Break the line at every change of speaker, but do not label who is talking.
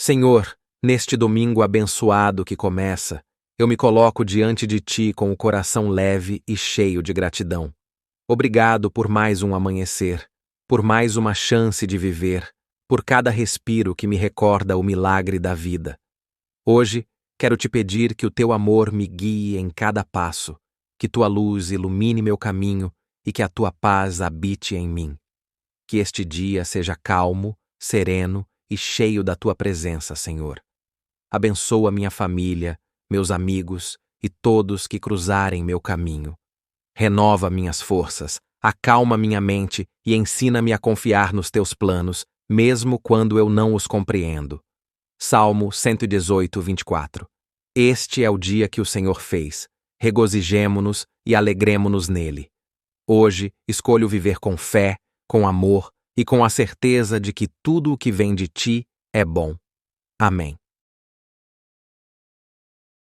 Senhor, neste domingo abençoado que começa, eu me coloco diante de Ti com o coração leve e cheio de gratidão. Obrigado por mais um amanhecer, por mais uma chance de viver, por cada respiro que me recorda o milagre da vida. Hoje, quero te pedir que o Teu amor me guie em cada passo, que Tua luz ilumine meu caminho e que a Tua paz habite em mim. Que este dia seja calmo, sereno e cheio da Tua presença, Senhor. Abençoa minha família, meus amigos e todos que cruzarem meu caminho. Renova minhas forças, acalma minha mente e ensina-me a confiar nos Teus planos, mesmo quando eu não os compreendo. Salmo 118, 24. Este é o dia que o Senhor fez. Regozijemo-nos e alegremo-nos nele. Hoje, escolho viver com fé, com amor e com a certeza de que tudo o que vem de Ti é bom. Amém.